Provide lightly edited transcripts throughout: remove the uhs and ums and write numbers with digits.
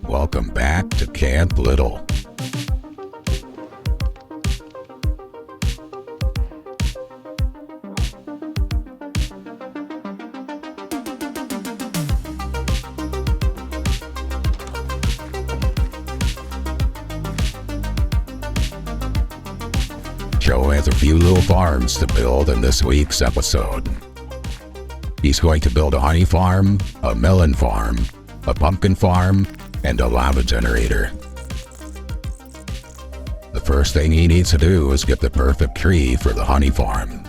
Welcome back to Camp Little. Joe has a few little farms to build in this week's episode. He's going to build a honey farm, a melon farm, a pumpkin farm, and a lava generator. The first thing he needs to do is get the perfect tree for the honey farm.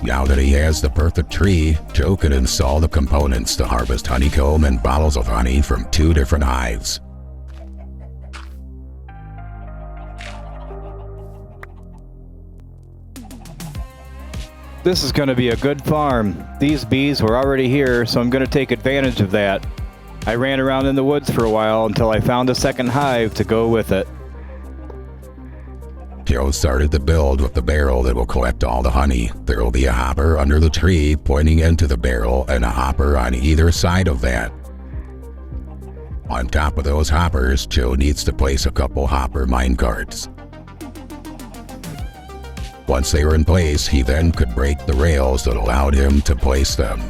Now that he has the perfect tree, Joe can install the components to harvest honeycomb and bottles of honey from 2 different hives. This is going to be a good farm. These bees were already here, so I'm going to take advantage of that. I ran around in the woods for a while until I found a second hive to go with it. Joe started the build with the barrel that will collect all the honey. There will be a hopper under the tree pointing into the barrel and a hopper on either side of that. On top of those hoppers, Joe needs to place a couple hopper minecarts. Once they were in place, he then could break the rails that allowed him to place them.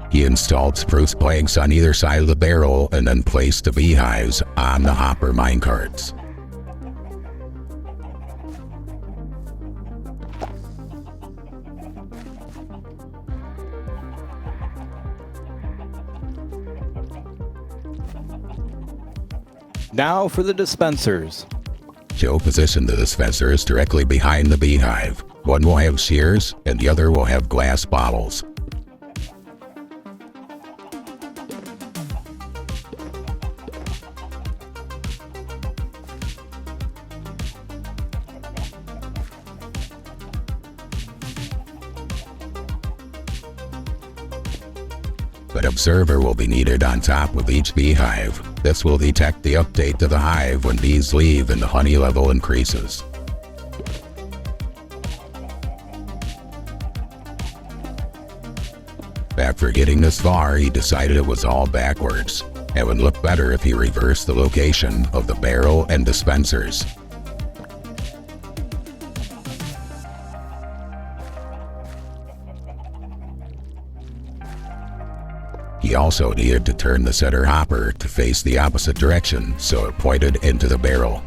He installed spruce planks on either side of the barrel and then placed the beehives on the hopper minecarts. Now for the dispensers. Joe positioned the dispensers directly behind the beehive. One will have shears and the other will have glass bottles. An observer will be needed on top of each beehive. This will detect the update to the hive when bees leave and the honey level increases. After getting this far, he decided it was all backwards. It would look better if he reversed the location of the barrel and dispensers. He also needed to turn the center hopper to face the opposite direction so it pointed into the barrel.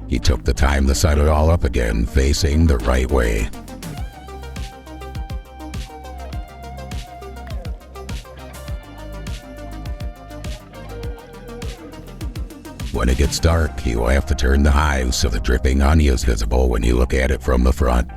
He took the time to set it all up again, facing the right way. When it gets dark, he will have to turn the hive so the dripping honey is visible when you look at it from the front.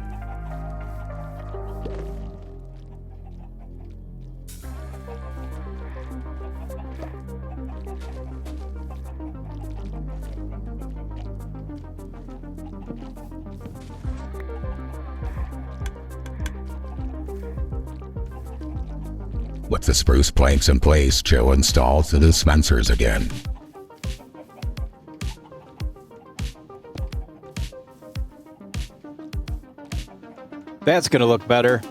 With the spruce planks in place, Joe installs the dispensers again. That's going to look better.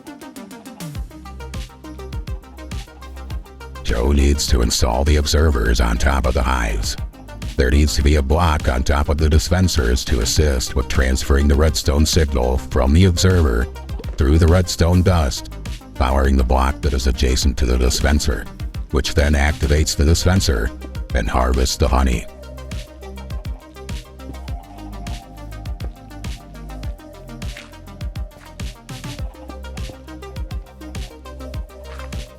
Joe needs to install the observers on top of the hives. There needs to be a block on top of the dispensers to assist with transferring the redstone signal from the observer through the redstone dust, powering the block that is adjacent to the dispenser, which then activates the dispenser and harvests the honey.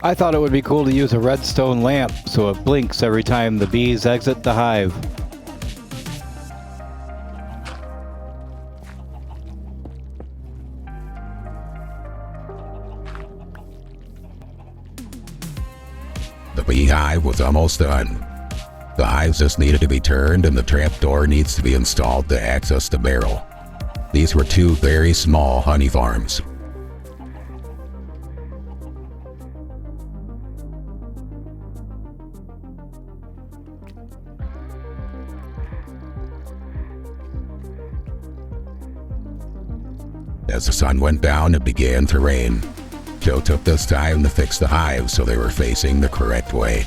I thought it would be cool to use a redstone lamp so it blinks every time the bees exit the hive. beehive was almost done. The hives just needed to be turned and the trapdoor needs to be installed to access the barrel. These were two very small honey farms. As the sun went down, it began to rain. Joe took this time to fix the hives so they were facing the correct way.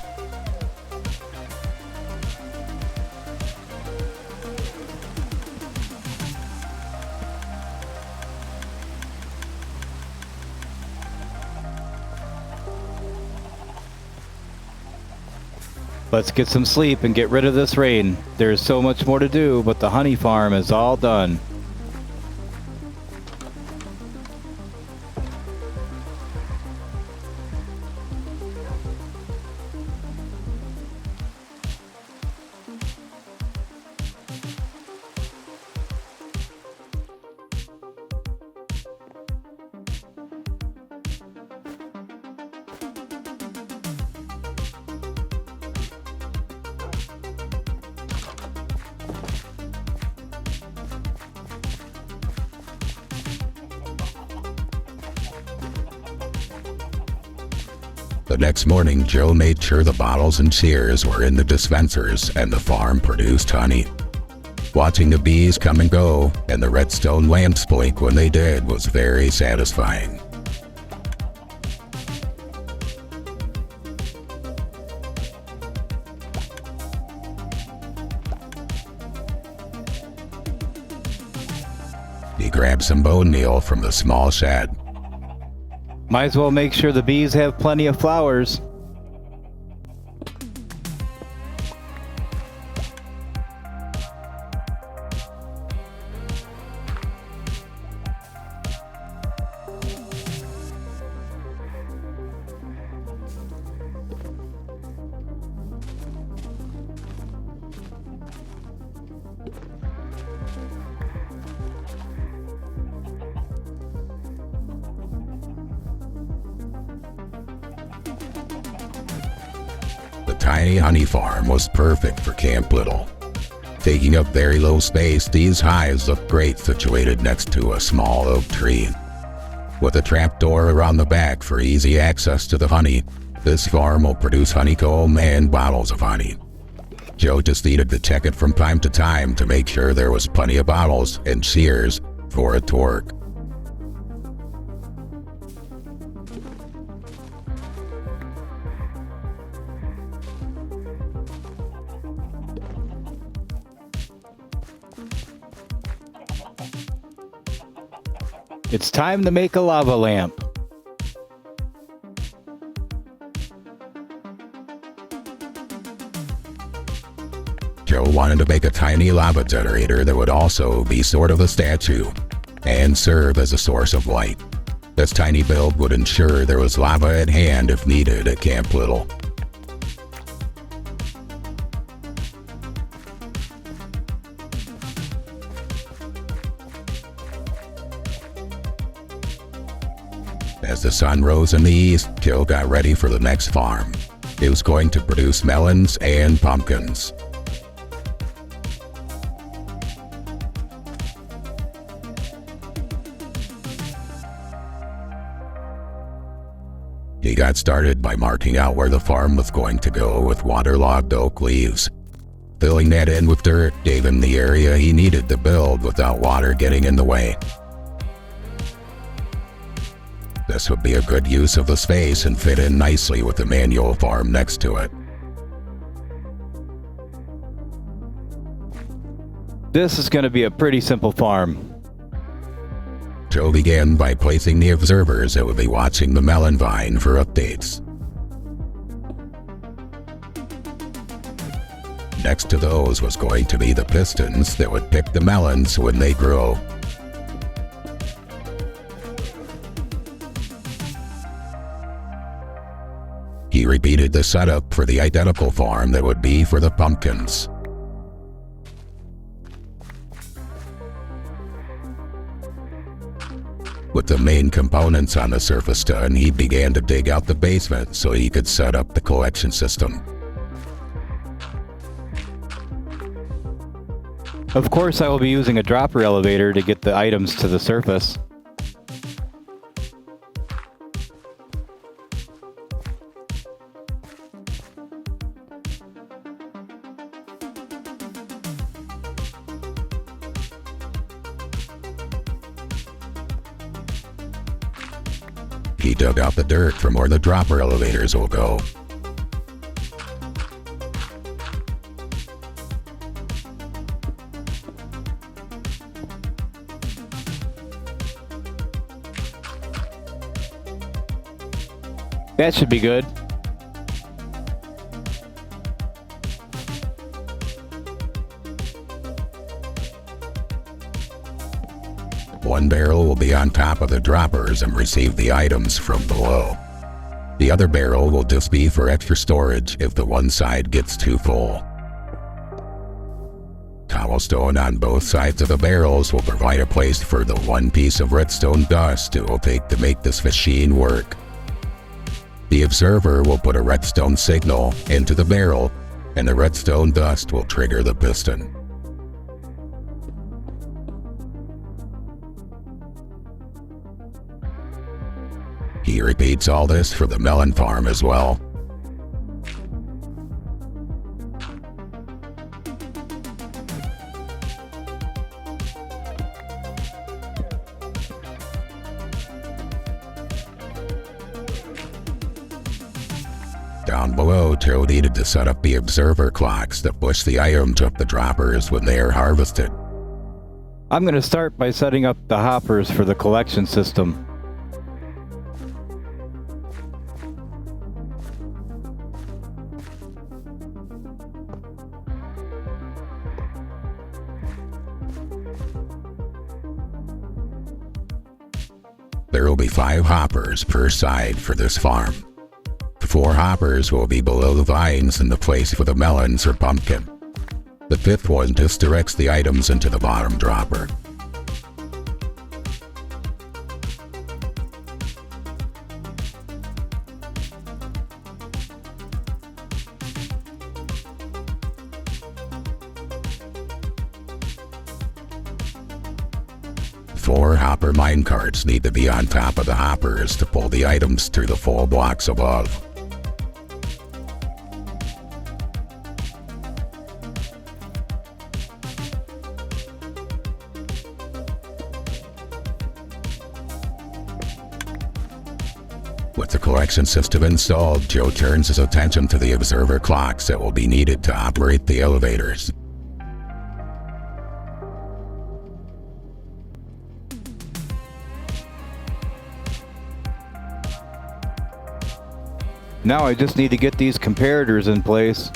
Let's get some sleep and get rid of this rain. There's so much more to do, but the honey farm is all done. The next morning, Joe made sure the bottles and shears were in the dispensers and the farm produced honey. Watching the bees come and go and the redstone lamps blink when they did was very satisfying. He grabbed some bone meal from the small shed. Might as well make sure the bees have plenty of flowers. The tiny honey farm was perfect for Camp Little. Taking up very low space, these hives look great situated next to a small oak tree. With a trapdoor around the back for easy access to the honey, this farm will produce honeycomb and bottles of honey. Joe just needed to check it from time to time to make sure there was plenty of bottles and shears for it to work. It's time to make a lava lamp. Joe wanted to make a tiny lava generator that would also be sort of a statue and serve as a source of light. This tiny build would ensure there was lava at hand if needed at Camp Little. As the sun rose in the east, Joe got ready for the next farm. It was going to produce melons and pumpkins. He got started by marking out where the farm was going to go with waterlogged oak leaves. Filling that in with dirt gave him the area he needed to build without water getting in the way. This would be a good use of the space and fit in nicely with the manual farm next to it. This is going to be a pretty simple farm. Joe began by placing the observers that would be watching the melon vine for updates. Next to those was going to be the pistons that would pick the melons when they grow. He repeated the setup for the identical farm that would be for the pumpkins. With the main components on the surface done, he began to dig out the basement so he could set up the collection system. Of course, I will be using a dropper elevator to get the items to the surface. He dug out the dirt from where the dropper elevators will go. That should be good. One barrel will be on top of the droppers and receive the items from below. The other barrel will just be for extra storage if the one side gets too full. Cobblestone on both sides of the barrels will provide a place for the one piece of redstone dust it will take to make this machine work. The observer will put a redstone signal into the barrel, and the redstone dust will trigger the piston. He repeats all this for the melon farm as well. Down below, Joe needed to set up the observer clocks that push the items up the droppers when they are harvested. I'm going to start by setting up the hoppers for the collection system. There will be 5 hoppers per side for this farm. The 4 hoppers will be below the vines in the place for the melons or pumpkin. The 5th one just directs the items into the bottom dropper. Four hopper minecarts need to be on top of the hoppers to pull the items through the full blocks above. With the collection system installed, Joe turns his attention to the observer clocks that will be needed to operate the elevators. Now I just need to get these comparators in place.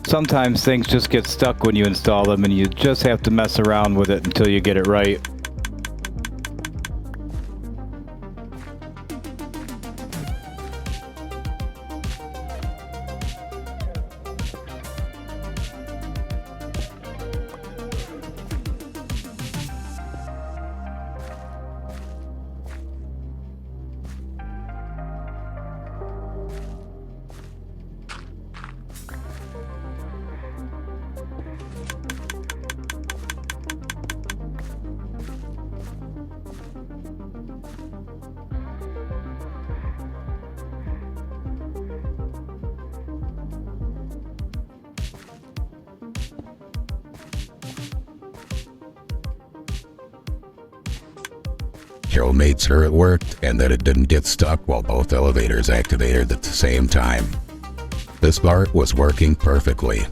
Sometimes things just get stuck when you install them, and you just have to mess around with it until you get it right. Joe made sure it worked and that it didn't get stuck while both elevators activated at the same time. This part was working perfectly.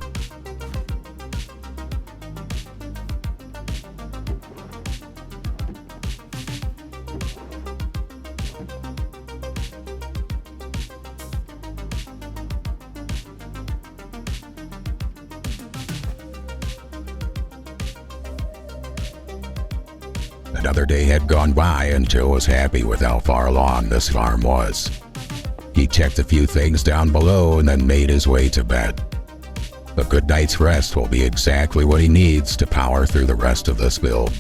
Another day had gone by and Joe was happy with how far along this farm was. He checked a few things down below and then made his way to bed. A good night's rest will be exactly what he needs to power through the rest of this build.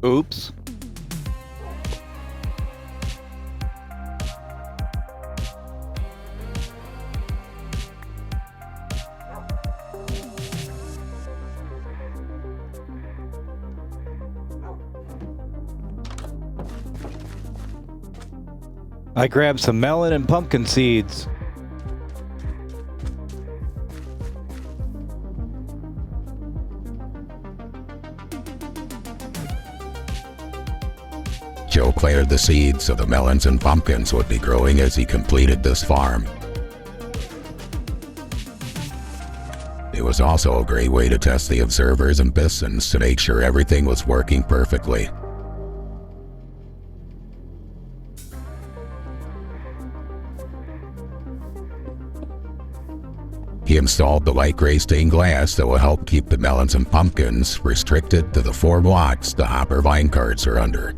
Oops. I grabbed some melon and pumpkin seeds. Joe planted the seeds so the melons and pumpkins would be growing as he completed this farm. It was also a great way to test the observers and pistons to make sure everything was working perfectly. He installed the light gray stained glass that will help keep the melons and pumpkins restricted to the 4 blocks the hopper vine carts are under.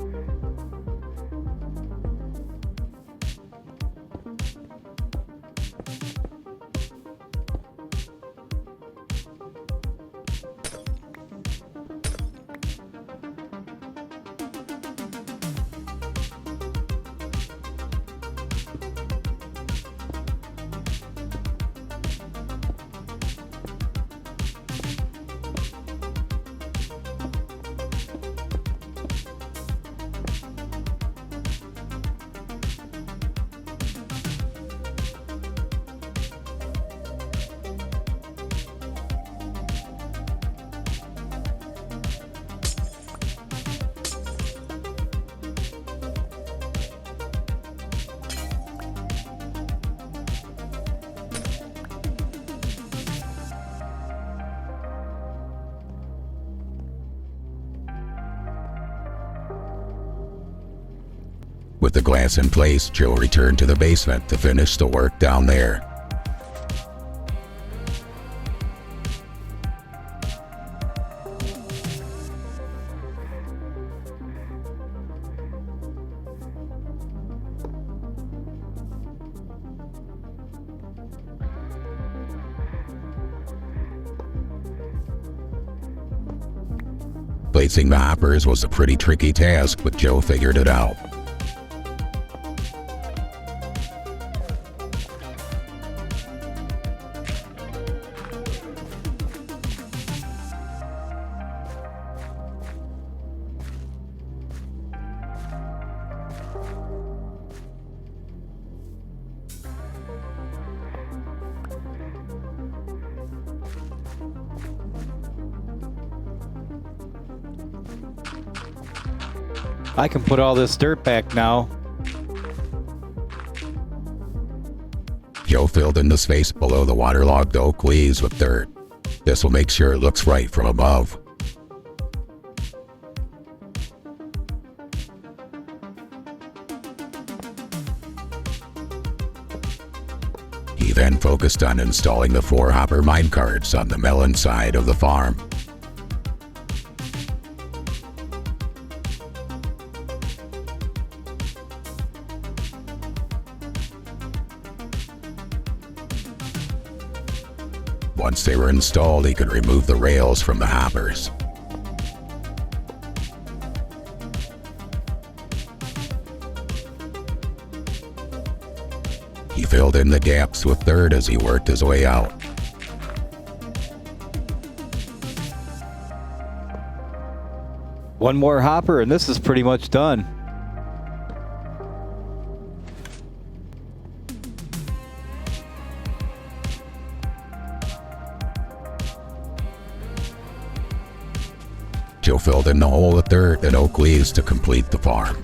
With the glass in place, Joe returned to the basement to finish the work down there. Placing the hoppers was a pretty tricky task, but Joe figured it out. I can put all this dirt back now. Joe filled in the space below the waterlogged oak leaves with dirt. This will make sure it looks right from above. He then focused on installing the 4 hopper minecarts on the melon side of the farm. Once they were installed, he could remove the rails from the hoppers. He filled in the gaps with dirt as he worked his way out. One more hopper and this is pretty much done. Joe filled in the hole with dirt and oak leaves to complete the farm.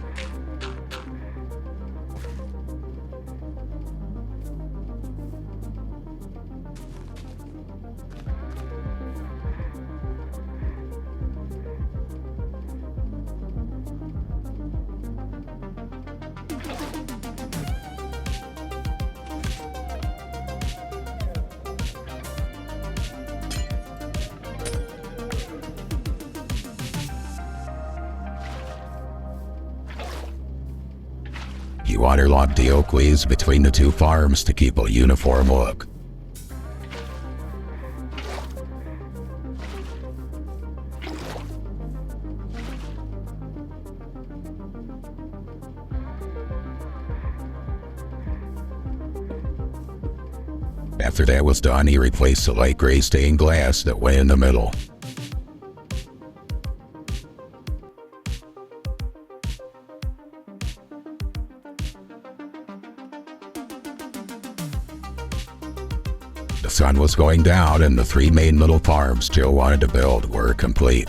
he waterlogged the oak leaves between the two farms to keep a uniform look. After that was done, he replaced the light gray stained glass that went in the middle. The sun was going down and the three main little farms Joe wanted to build were complete.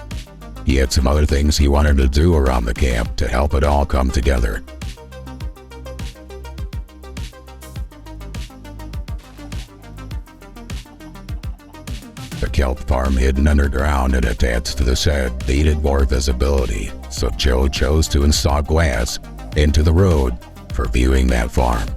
He had some other things he wanted to do around the camp to help it all come together. The kelp farm hidden underground and attached to the shed needed more visibility, so Joe chose to install glass into the road for viewing that farm.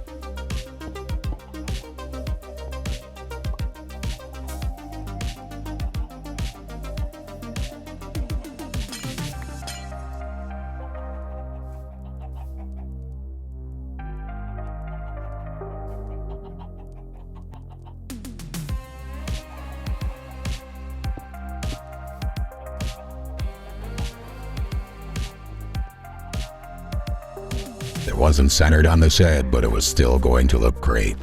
It wasn't centered on the shed, but it was still going to look great.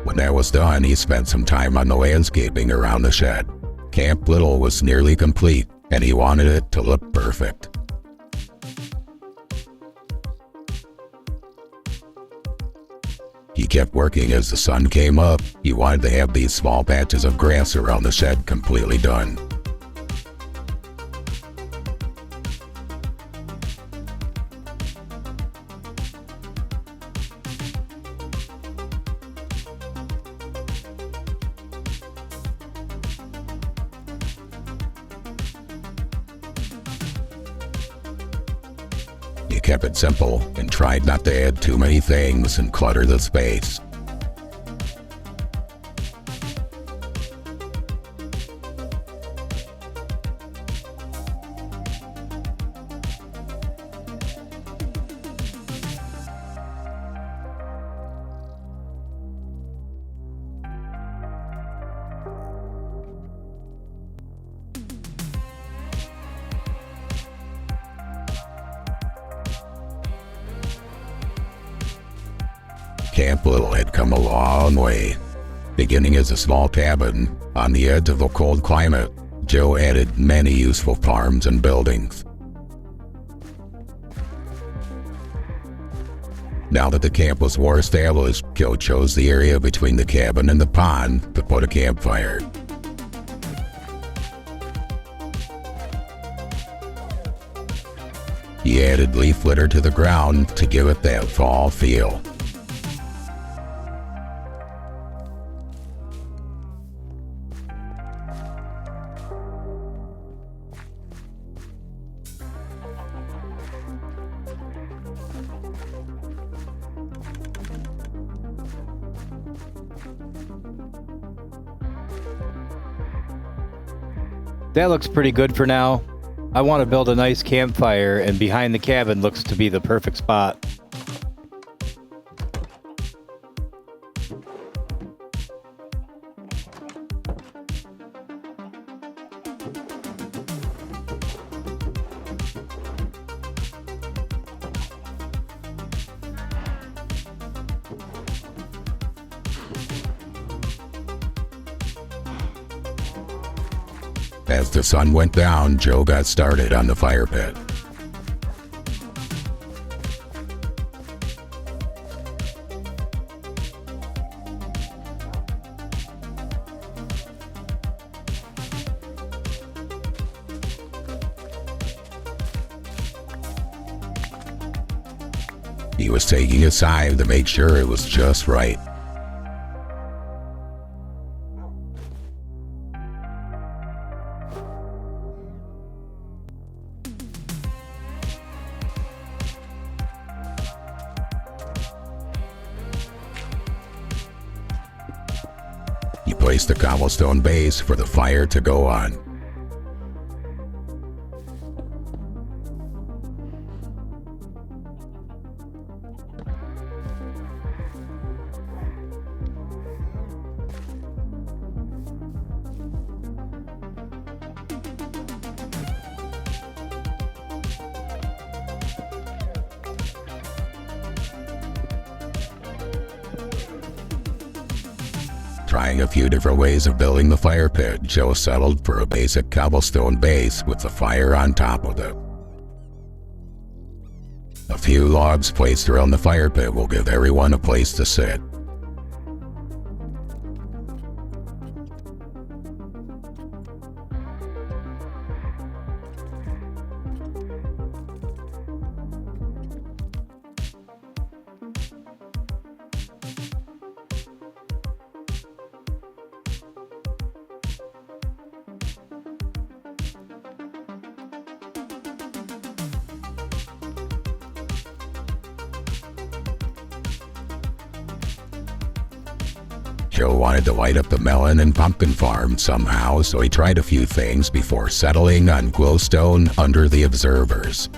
When that was done, he spent some time on the landscaping around the shed. Camp Little was nearly complete, and he wanted it to look perfect. He kept working as the sun came up. He wanted to have these small patches of grass around the shed completely done. He kept it simple and tried not to add too many things and clutter the space. Camp Little had come a long way. Beginning as a small cabin on the edge of a cold climate, Joe added many useful farms and buildings. Now that the camp was more established, Joe chose the area between the cabin and the pond to put a campfire. He added leaf litter to the ground to give it that fall feel. That looks pretty good for now. I want to build a nice campfire, and behind the cabin looks to be the perfect spot. As the sun went down, Joe got started on the fire pit. He was taking his time to make sure it was just right. He placed a cobblestone base for the fire to go on. Trying a few different ways of building the fire pit, Joe settled for a basic cobblestone base with the fire on top of it. A few logs placed around the fire pit will give everyone a place to sit. Joe wanted to light up the melon and pumpkin farm somehow, so he tried a few things before settling on glowstone under the observers.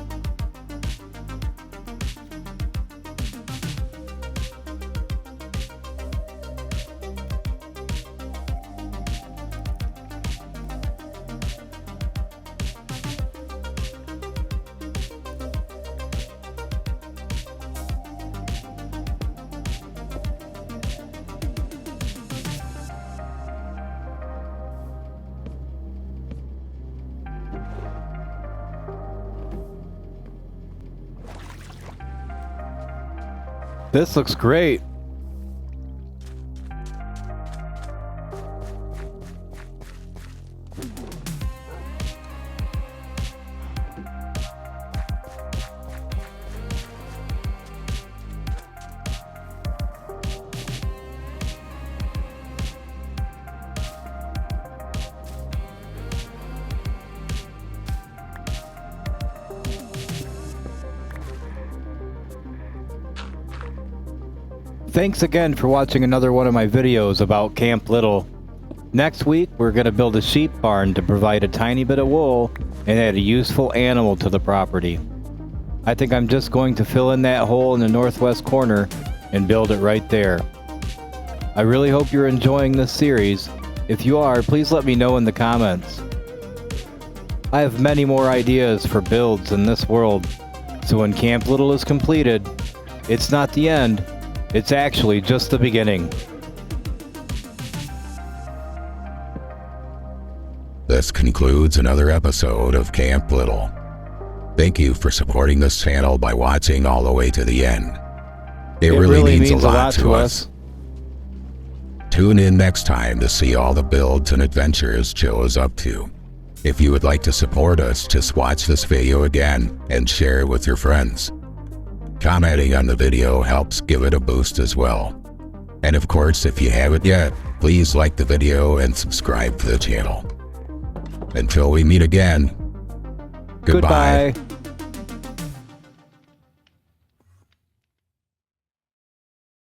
This looks great. Thanks again for watching another one of my videos about Camp Little. Next week, we're going to build a sheep barn to provide a tiny bit of wool and add a useful animal to the property. I think I'm just going to fill in that hole in the northwest corner and build it right there. I really hope you're enjoying this series. If you are, please let me know in the comments. I have many more ideas for builds in this world, so when Camp Little is completed, it's not the end. It's actually just the beginning. This concludes another episode of Camp Little. Thank you for supporting this channel by watching all the way to the end. It really means a lot to us. Tune in next time to see all the builds and adventures Joe is up to. If you would like to support us, just watch this video again and share it with your friends. Commenting on the video helps give it a boost as well. And of course, if you haven't yet, please like the video and subscribe to the channel. Until we meet again, goodbye.